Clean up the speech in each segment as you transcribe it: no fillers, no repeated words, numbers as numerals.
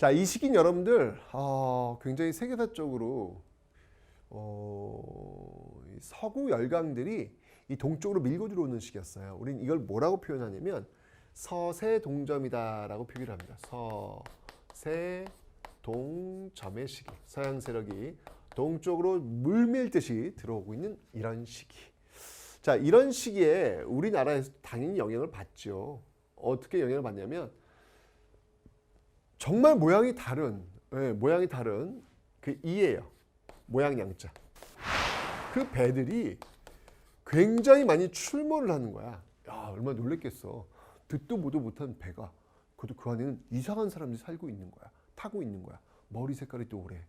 자, 이 시기는 여러분들 굉장히 세계사적으로 이 서구 열강들이 이 동쪽으로 밀고 들어오는 시기였어요. 우린 이걸 뭐라고 표현하냐면 서세동점이다라고 표기를 합니다. 서세동점의 시기. 서양 세력이 동쪽으로 물밀듯이 들어오고 있는 이런 시기. 자, 이런 시기에 우리나라에서 당연히 영향을 받죠. 어떻게 영향을 받냐면 정말 모양이 다른 그 이예요. 모양 양자. 그 배들이 굉장히 많이 출몰을 하는 거야. 야, 얼마나 놀랬겠어. 듣도 보도 못한 배가. 그래도 그 안에는 이상한 사람들이 살고 있는 거야. 타고 있는 거야. 머리 색깔이 또 오래.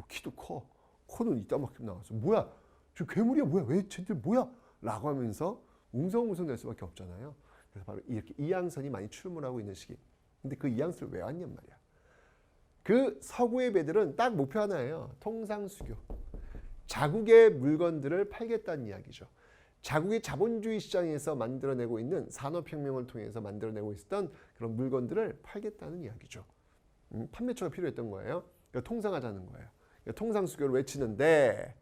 키도 커. 코는 이따만큼 나왔어. 뭐야? 저 괴물이야. 뭐야? 왜 쟤들 뭐야? 라고 하면서 웅성웅성 될 수밖에 없잖아요. 그래서 바로 이렇게 이양선이 많이 출몰하고 있는 시기. 근데 그 이양선을 왜 왔냔 말이야. 그 서구의 배들은 딱 목표 하나예요. 통상수교. 자국의 물건들을 팔겠다는 이야기죠. 자국의 자본주의 시장에서 만들어내고 있는 산업혁명을 통해서 만들어내고 있었던 그런 물건들을 팔겠다는 이야기죠. 판매처가 필요했던 거예요. 그러니까 통상하자는 거예요. 그러니까 통상수교를 외치는데,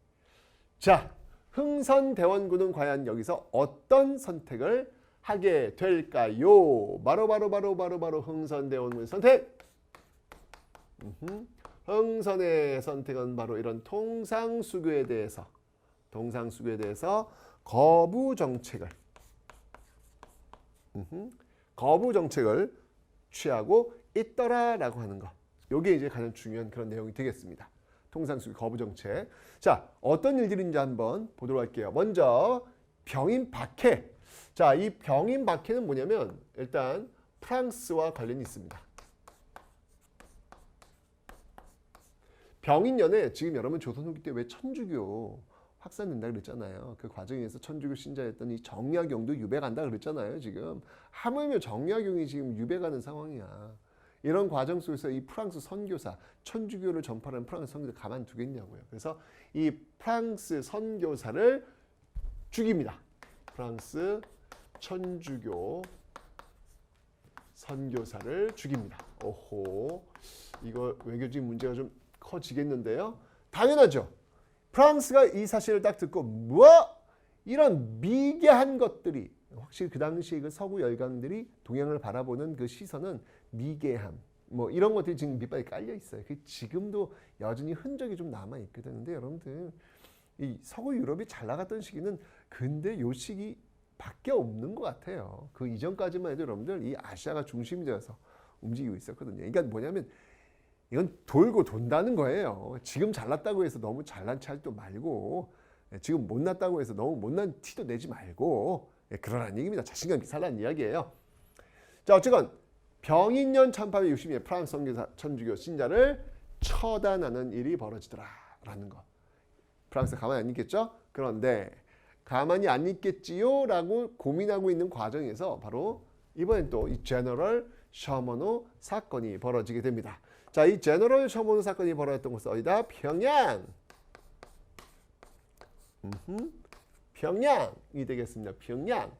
자, 흥선대원군은 과연 여기서 어떤 선택을 하게 될까요? 바로 흥선대원군의 선택. 흥선의 선택은 바로 이런 통상수교에 대해서 거부 정책을 취하고 있더라라고 하는 것. 이게 이제 가장 중요한 그런 내용이 되겠습니다. 통상수교 거부 정책. 자, 어떤 일들인지 한번 보도록 할게요. 먼저 병인 박해. 자, 이 병인 박해는 뭐냐면 일단 프랑스와 관련이 있습니다. 병인년에 지금 여러분 조선 후기 때 왜 천주교 확산된다 그랬잖아요. 그 과정에서 천주교 신자였던 이 정약용도 유배간다 그랬잖아요. 지금 하물며 정약용이 지금 유배가는 상황이야. 이런 과정 속에서 이 프랑스 선교사, 천주교를 전파하는 프랑스 선교사 가만두겠냐고요. 그래서 이 프랑스 선교사를 죽입니다. 프랑스 천주교 선교사를 죽입니다. 오호, 이거 외교적인 문제가 좀 커지겠는데요. 당연하죠. 프랑스가 이 사실을 딱 듣고 뭐 이런 미개한 것들이, 확실히 그 당시에 그 서구 열강들이 동양을 바라보는 그 시선은 미개함, 뭐 이런 것들이 지금 밑바닥에 깔려 있어요. 그 지금도 여전히 흔적이 좀 남아 있거든. 근데 여러분들 이 서구 유럽이 잘 나갔던 시기는 근데 요 시기밖에 없는 것 같아요. 그 이전까지만 해도 여러분들 이 아시아가 중심이 되어서 움직이고 있었거든요. 그러니까 뭐냐면 이건 돌고 돈다는 거예요. 지금 잘났다고 해서 너무 잘난 척도 말고, 지금 못났다고 해서 너무 못난 티도 내지 말고, 그러라는 얘기입니다. 자신감 있게 살라는 이야기예요. 자, 어쨌건 병인년 1860년에 프랑스 선교사 천주교 신자를 처단하는 일이 벌어지더라라는 거. 프랑스 가만히 안 있겠죠? 그런데 가만히 안 있겠지요? 라고 고민하고 있는 과정에서 바로 이번엔 또 이 제너럴 셔먼호 사건이 벌어지게 됩니다. 자, 이 제너럴 셔먼호 사건이 벌어졌던 곳은 어디다? 평양. 평양이 되겠습니다. 평양.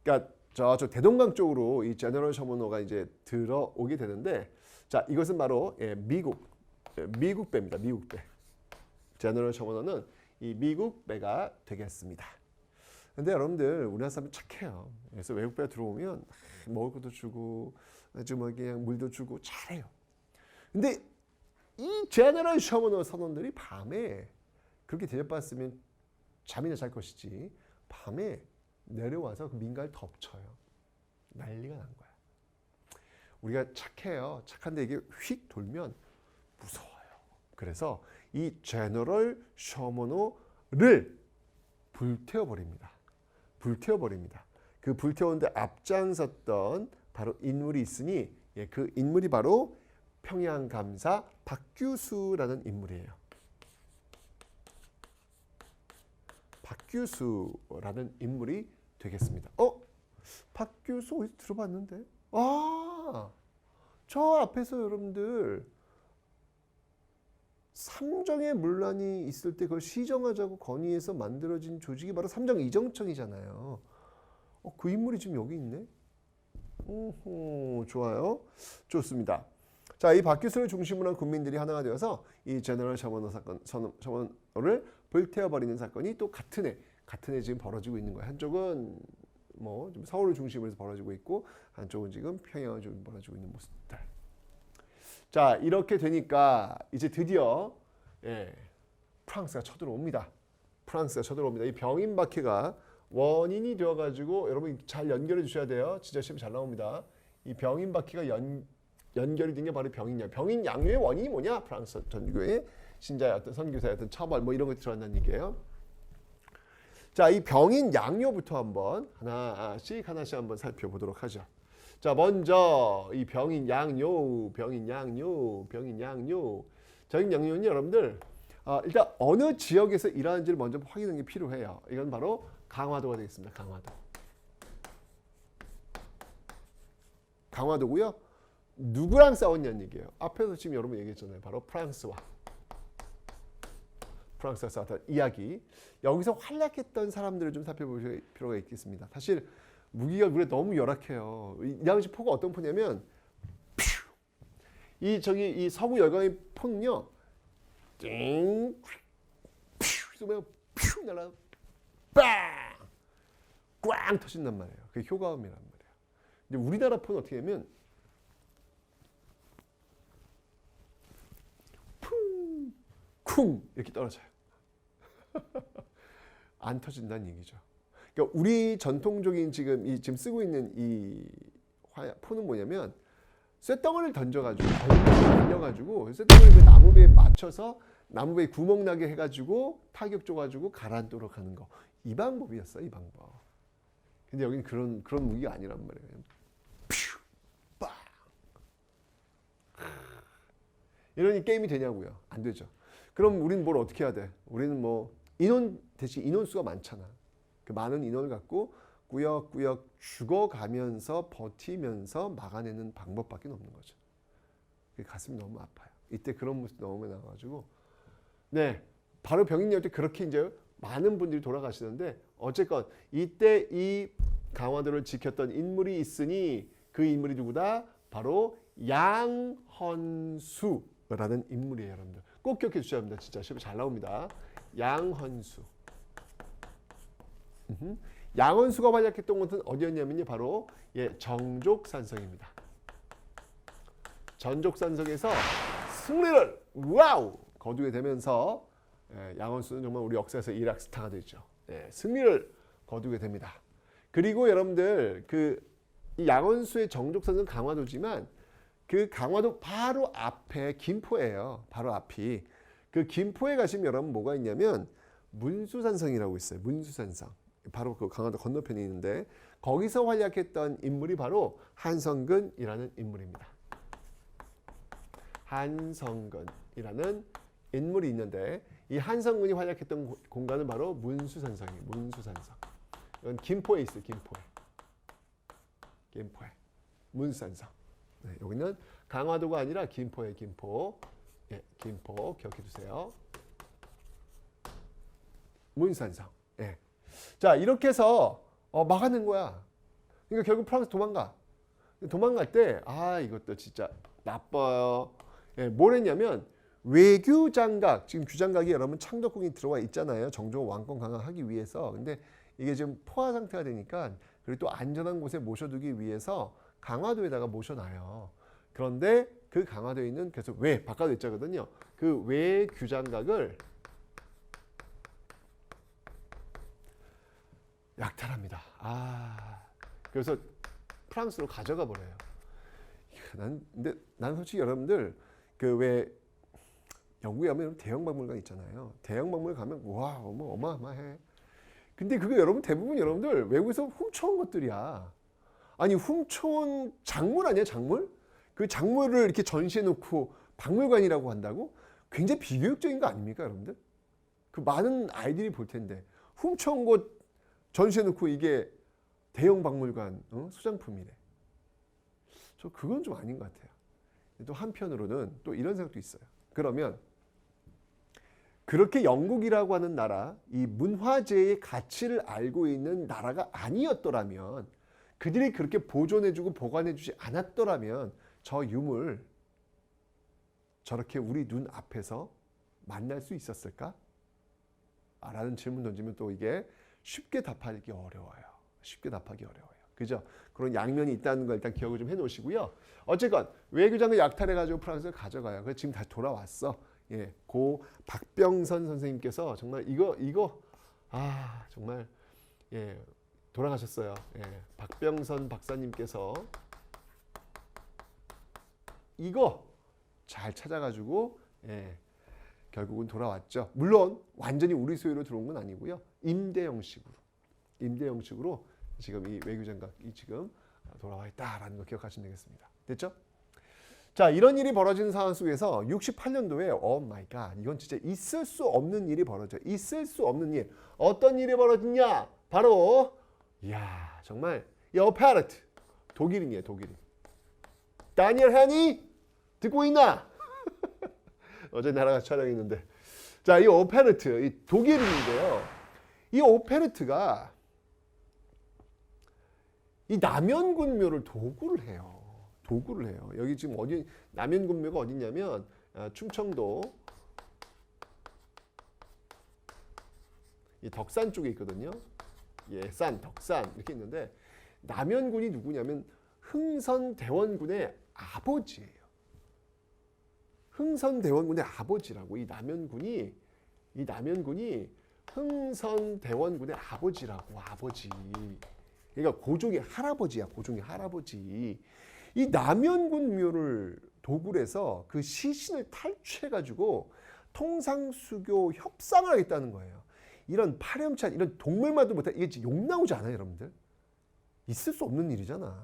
그러니까 저쪽 대동강 쪽으로 이 제너럴 셔먼호가 이제 들어오게 되는데, 자, 이것은 바로 미국 배입니다. 미국 배. 제너럴 셔먼호는 이 미국 배가 되겠습니다. 근데 여러분들 우리나라 사람 착해요. 그래서 외국 배가 들어오면 먹을 것도 주고 아주 뭐 그냥 물도 주고 잘해요. 근데 이 제너럴 셔먼호 선원들이 밤에 그렇게 대접받았으면 잠이나 잘 것이지 밤에 내려와서 그 민가를 덮쳐요. 난리가 난 거야. 우리가 착해요. 착한데 이게 휙 돌면 무서워요. 그래서 이 제너럴 셔먼호를 불태워버립니다. 그 불태우는데 앞장섰던 바로 인물이 있으니, 그 인물이 바로 평양감사 박규수라는 인물이에요. 박규수라는 인물이 되겠습니다. 박규수 어디서 들어봤는데? 저 앞에서 여러분들 삼정의 문란이 있을 때 그걸 시정하자고 건의해서 만들어진 조직이 바로 삼정이정청이잖아요. 그 인물이 지금 여기 있네. 오호, 좋아요. 좋습니다. 자, 이 박규수를 중심으로 한 국민들이 하나가 되어서 이 제너럴 셔먼호를 불태워버리는 사건이 또 같은 해 지금 벌어지고 있는 거예요. 한쪽은 뭐 좀 서울을 중심으로 해서 벌어지고 있고 한쪽은 지금 평양을 좀 벌어지고 있는 모습들. 자, 이렇게 되니까 이제 드디어 프랑스가 쳐들어옵니다. 이 병인박해가 원인이 되어가지고 여러분 잘 연결해 주셔야 돼요. 진짜 시험 잘 나옵니다. 이 병인박해가 연결이 된 게 바로 병인양. 병인 양요의 원인이 뭐냐? 프랑스 전교의 신자의 어떤 선교사의 어떤 처벌 뭐 이런 것이 들어간다는 얘기예요. 자, 이 병인 양요부터 한번 하나씩 한번 살펴보도록 하죠. 자, 먼저 이 병인 양요. 병인 양요는 여러분들 일단 어느 지역에서 일하는지를 먼저 확인하는 게 필요해요. 이건 바로 강화도가 되겠습니다. 강화도고요. 누구랑 싸웠냐는 얘기예요. 앞에서 지금 여러분 얘기했잖아요. 바로 프랑스가 싸웠던 이야기. 여기서 활약했던 사람들을 좀 살펴볼 필요가 있겠습니다. 사실 무기가 우리가 너무 열악해요. 이 당시 포가 어떤 포냐면 이 서구 열강의 포는요. 띵 쏘면 퓨 날아 꽝 터진단 말이에요. 그게 효과음이란 말이에요. 근데 우리나라 포는 어떻게 하면 쿵 이렇게 떨어져요. 안 터진다는 얘기죠. 그러니까 우리 전통적인 지금 쓰고 있는 이 포는 뭐냐면 쇳덩어리를 던져가지고 쇳덩어리를 그 나무배에 맞춰서 나무배에 구멍 나게 해가지고 타격 줘가지고 가라앉도록 하는 거. 이 방법이었어, 이 방법. 근데 여기는 그런 무기가 아니란 말이에요. 퓨, 빵. 이러니 게임이 되냐고요? 안 되죠. 그럼 우리는 뭘 어떻게 해야 돼? 우리는 뭐 대신 인원수가 많잖아. 그 많은 인원을 갖고 꾸역꾸역 죽어가면서 버티면서 막아내는 방법밖에 없는 거죠. 가슴이 너무 아파요. 이때 그런 모습 너무 나와가지고 바로 병인양 때 그렇게 이제 많은 분들이 돌아가시는데 어쨌건 이때 이 강화도를 지켰던 인물이 있으니 그 인물이 누구다? 바로 양헌수라는 인물이에요, 여러분들. 꼭 기억해 주셔야 합니다. 진짜 시험에 잘 나옵니다. 양헌수. 양헌수가 활약했던 곳은 어디였냐면요, 바로 정족산성입니다. 전족산성에서 승리를 거두게 되면서 양헌수는 정말 우리 역사에서 일학 스타가 되죠. 승리를 거두게 됩니다. 그리고 여러분들 이 양헌수의 정족산성 강화도지만 그 강화도 바로 앞에 김포예요. 바로 앞이. 그 김포에 가시면 여러분 뭐가 있냐면 문수산성이라고 있어요. 문수산성. 바로 그 강화도 건너편에 있는데 거기서 활약했던 인물이 바로 한성근이라는 인물입니다. 한성근이라는 인물이 있는데 이 한성근이 활약했던 공간은 바로 문수산성이에요. 문수산성. 이건 김포에 있어요. 김포에. 문수산성. 여기는 강화도가 아니라 김포에 김포. 김포 기억해 두세요. 문수산성. 자, 이렇게 해서 막아낸 거야. 그러니까 결국 프랑스 도망갈 때 이것도 진짜 나빠요. 뭘 했냐면 외교장각, 지금 규장각이 여러분 창덕궁이 들어와 있잖아요. 정조 왕권 강화하기 위해서. 근데 이게 지금 포화 상태가 되니까 그리고 또 안전한 곳에 모셔두기 위해서 강화도에다가 모셔놔요. 그런데 그 강화도에 있는 계속 바깥에 있자거든요. 그 외규장각을 약탈합니다. 그래서 프랑스로 가져가 버려요. 근데 난 솔직히 여러분들 영국에 가면 대형 박물관 있잖아요. 대형 박물관 가면 어마어마해. 근데 그게 대부분 여러분들 외국에서 훔쳐온 것들이야. 아니 훔쳐온 작물 아니야, 작물? 그 작물을 이렇게 전시해 놓고 박물관이라고 한다고? 굉장히 비교육적인 거 아닙니까, 여러분들? 그 많은 아이들이 볼 텐데 훔쳐온 것 전시해 놓고 이게 대형 박물관 소장품이래. 저 그건 좀 아닌 것 같아요. 또 한편으로는 또 이런 생각도 있어요. 그러면 그렇게 영국이라고 하는 나라, 이 문화재의 가치를 알고 있는 나라가 아니었더라면, 그들이 그렇게 보존해주고 보관해주지 않았더라면 저 유물 저렇게 우리 눈 앞에서 만날 수 있었을까? 라는 질문 던지면 또 이게 쉽게 답하기 어려워요. 쉽게 답하기 어려워요. 그죠? 그런 양면이 있다는 걸 일단 기억을 좀 해놓으시고요. 어쨌건 외교장을 약탈해가지고 프랑스를 가져가요. 그래서 지금 다시 돌아왔어. 예, 고 박병선 선생님께서 정말 이거 정말 예, 돌아가셨어요. 예, 박병선 박사님께서 이거 잘 찾아가지고 예, 결국은 돌아왔죠. 물론 완전히 우리 소유로 들어온 건 아니고요. 임대 형식으로 지금 이 외교장각이 지금 돌아와 있다라는 거 기억하시면 되겠습니다. 됐죠? 자, 이런 일이 벌어지는 상황 속에서 68년도에 오 마이 갓, 이건 진짜 있을 수 없는 일이 벌어져요. 있을 수 없는 일. 어떤 일이 벌어지냐? 바로 이야, 정말 이 오페레트. 독일인이에요, 독일인. 다니엘 헤니 듣고 있나? 어제 나랑 같이 촬영했는데. 자, 이 오페레트, 이 독일인인데요. 이 오페레트가 이 남연군묘를 도구를 해요. 여기 지금 어디 남연군묘가 어디냐면 충청도 이 덕산 쪽에 있거든요. 예산, 덕산 이렇게 있는데 남연군이 누구냐면 흥선대원군의 아버지예요. 흥선대원군의 아버지라고 이 남연군이 흥선대원군의 아버지라고 아버지. 그러니까 고종의 할아버지야. 고종의 할아버지. 이 남연군 묘를 도굴 해서 그 시신을 탈취해가지고 통상수교 협상을 하겠다는 거예요. 이런 파렴치한 이런 동물만도 못해. 이게 욕 나오지 않아요, 여러분들? 있을 수 없는 일이잖아.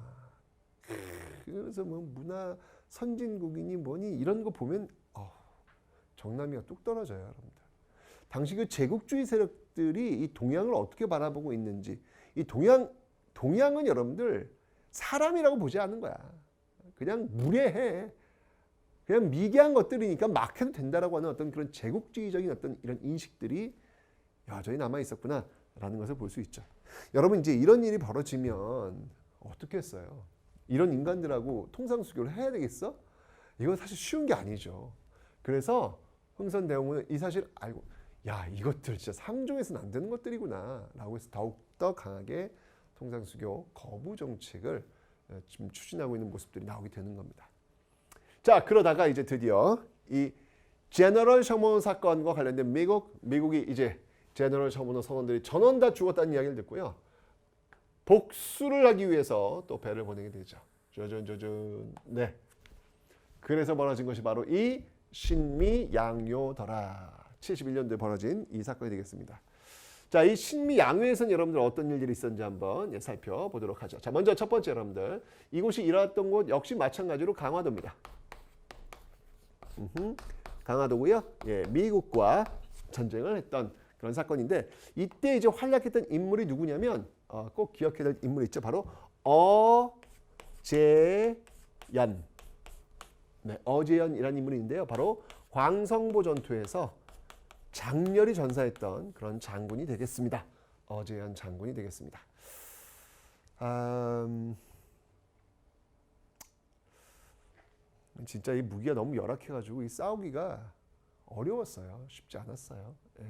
그래서 뭐 문화 선진국이니 뭐니 이런 거 보면 정남이가 뚝 떨어져요, 여러분들. 당시 그 제국주의 세력들이 이 동양을 어떻게 바라보고 있는지, 이 동양은 여러분들 사람이라고 보지 않는 거야. 그냥 무례해. 그냥 미개한 것들이니까 막 해도 된다라고 하는 어떤 그런 제국주의적인 어떤 이런 인식들이 여전히 남아 있었구나라는 것을 볼 수 있죠. 여러분, 이제 이런 일이 벌어지면 어떻게 했어요? 이런 인간들하고 통상수교를 해야 되겠어? 이건 사실 쉬운 게 아니죠. 그래서 흥선대원군은 이 사실을 알고, 야, 이것들 진짜 상종해서는 안 되는 것들이구나 라고 해서 더욱더 강하게 통상수교 거부 정책을 지금 추진하고 있는 모습들이 나오게 되는 겁니다. 자, 그러다가 이제 드디어 이 제너럴 셔먼 사건과 관련된 미국이 이제 제너럴 셔먼 선원들이 전원 다 죽었다는 이야기를 듣고요. 복수를 하기 위해서 또 배를 보내게 되죠. 짜잔. 네. 그래서 벌어진 것이 바로 이 신미양요더라. 71년도에 벌어진 이 사건이 되겠습니다. 자, 이 신미양요에서는 여러분들 어떤 일들이 있었는지 한번 살펴보도록 하죠. 자, 먼저 첫 번째 여러분들, 이곳이 일어났던 곳 역시 마찬가지로 강화도입니다. 강화도고요. 예, 미국과 전쟁을 했던 그런 사건인데, 이때 이제 활약했던 인물이 누구냐면 꼭 기억해야 될 인물이 있죠. 바로 어제연. 네, 어제연이라는 인물인데요. 바로 광성보 전투에서 장렬히 전사했던 그런 장군이 되겠습니다. 어제연 장군이 되겠습니다. 진짜 이 무기가 너무 열악해가지고 이 싸우기가 어려웠어요. 쉽지 않았어요. 예.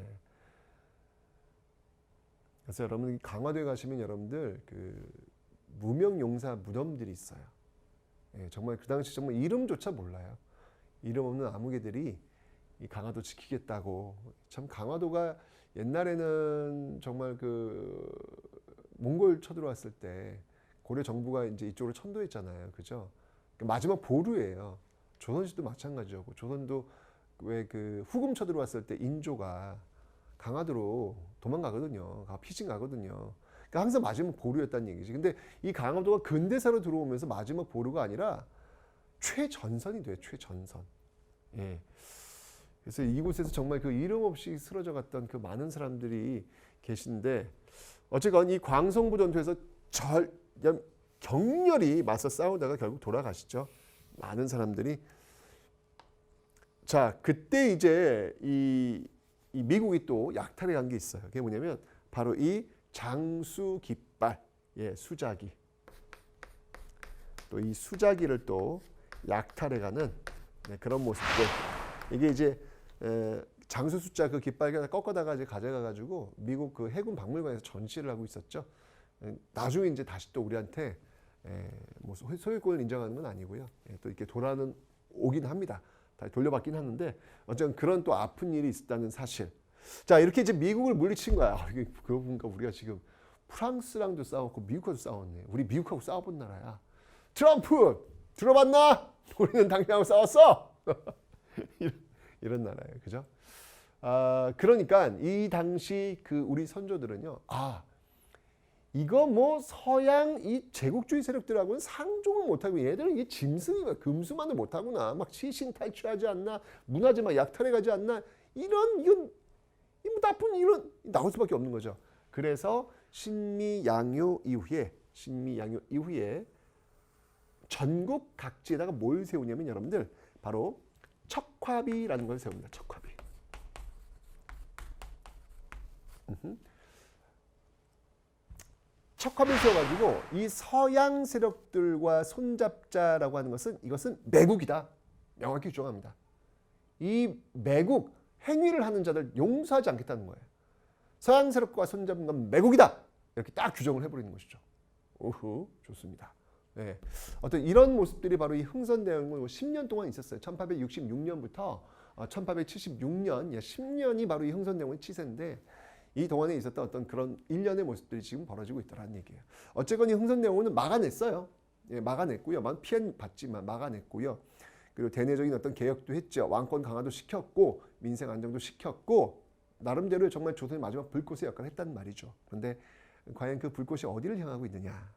그래서 여러분 강화도에 가시면 여러분들 그 무명용사 무덤들이 있어요. 예, 정말 그 당시 정말 이름조차 몰라요. 이름 없는 아무개들이 이 강화도 지키겠다고. 참 강화도가 옛날에는 정말 그 몽골 쳐들어왔을 때 고려 정부가 이제 이쪽으로 천도했잖아요. 그죠? 마지막 보루예요. 조선시도 마찬가지였고, 조선도 왜 그 후금 쳐들어왔을 때 인조가 강화도로 도망가거든요. 피신 가거든요. 그러니까 항상 마지막 보루였다는 얘기지. 근데 이 강화도가 근대사로 들어오면서 마지막 보루가 아니라 최전선이 돼요. 최전선. 예. 그래서 이곳에서 정말 그 이름 없이 쓰러져 갔던 그 많은 사람들이 계신데, 어쨌건 이 광성보 전투에서 격렬히 맞서 싸우다가 결국 돌아가시죠. 많은 사람들이. 자, 그때 이제 이 미국이 또 약탈해 간 게 있어요. 그게 뭐냐면 바로 이 장수 깃발, 예, 수자기. 또 이 수자기를 또 약탈해 가는 네, 그런 모습들. 이게 이제 장수 숫자 그 깃발을 꺾어다가 이제 가져가가지고 미국 그 해군 박물관에서 전시를 하고 있었죠. 나중에 이제 다시 또 우리한테 뭐 소유권을 인정하는 건 아니고요. 또 이렇게 돌아는 오긴 합니다. 다 돌려받긴 하는데 어쨌든 그런 또 아픈 일이 있었다는 사실. 자, 이렇게 이제 미국을 물리친 거야. 이게 그러고 보니까 우리가 지금 프랑스랑도 싸웠고 미국하고도 싸웠네. 우리 미국하고 싸워본 나라야. 트럼프 들어봤나? 우리는 당신하고 싸웠어. 이런 나라예요, 그죠? 그러니까 이 당시 그 우리 선조들은요. 이거 뭐 서양 이 제국주의 세력들하고는 상종을 못하고 얘들은 이게 짐승이 금수만을 못하구나. 막 시신 탈취하지 않나. 문화재 막 약탈해가지 않나. 이건 뭐 나쁜 이런 나올 수밖에 없는 거죠. 그래서 신미양요 이후에 전국 각지에다가 뭘 세우냐면 여러분들 바로 척화비라는 걸 세웁니다. 척화비. 척화비를 세워가지고 이 서양 세력들과 손잡자라고 하는 것은 이것은 매국이다. 명확히 주장합니다. 이 매국 행위를 하는 자들 용서하지 않겠다는 거예요. 서양 세력과 손잡은 건 매국이다. 이렇게 딱 규정을 해버리는 것이죠. 오후 좋습니다. 네. 어떤 이런 모습들이 바로 이 흥선대원군 10년 동안 있었어요. 1866년부터 1876년 10년이 바로 이 흥선대원군 치세인데 이 동안에 있었던 어떤 그런 일련의 모습들이 지금 벌어지고 있다는 얘기예요. 어쨌건 이 흥선대원군은 막아냈어요. 막아냈고요. 피해받지만 막아냈고요. 그리고 대내적인 어떤 개혁도 했죠. 왕권 강화도 시켰고 민생 안정도 시켰고 나름대로 정말 조선의 마지막 불꽃의 역할을 했단 말이죠. 그런데 과연 그 불꽃이 어디를 향하고 있느냐?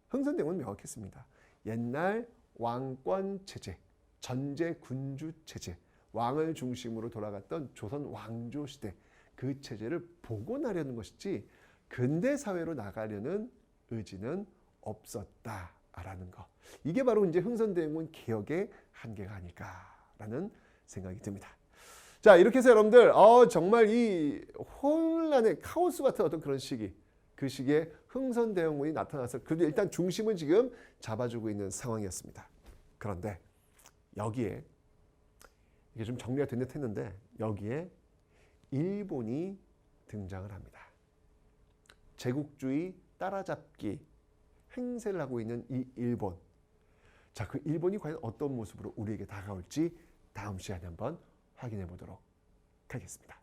흥선대원군은 명확했습니다. 옛날 왕권 체제, 전제 군주 체제, 왕을 중심으로 돌아갔던 조선 왕조 시대 그 체제를 복원하려는 것이지 근대 사회로 나가려는 의지는 없었다라는 거. 이게 바로 이제 흥선대원군 개혁의 한계가 아닐까라는 생각이 듭니다. 자, 이렇게 해서 여러분들 정말 이 혼란의 카오스 같은 어떤 그런 시기, 그 시기에 흥선대원군이 나타나서 그래도 일단 중심을 지금 잡아주고 있는 상황이었습니다. 그런데 여기에 이게 좀 정리가 된 듯 했는데 여기에 일본이 등장을 합니다. 제국주의 따라잡기 행세를 하고 있는 이 일본. 자, 그 일본이 과연 어떤 모습으로 우리에게 다가올지 다음 시간에 한번 확인해 보도록 하겠습니다.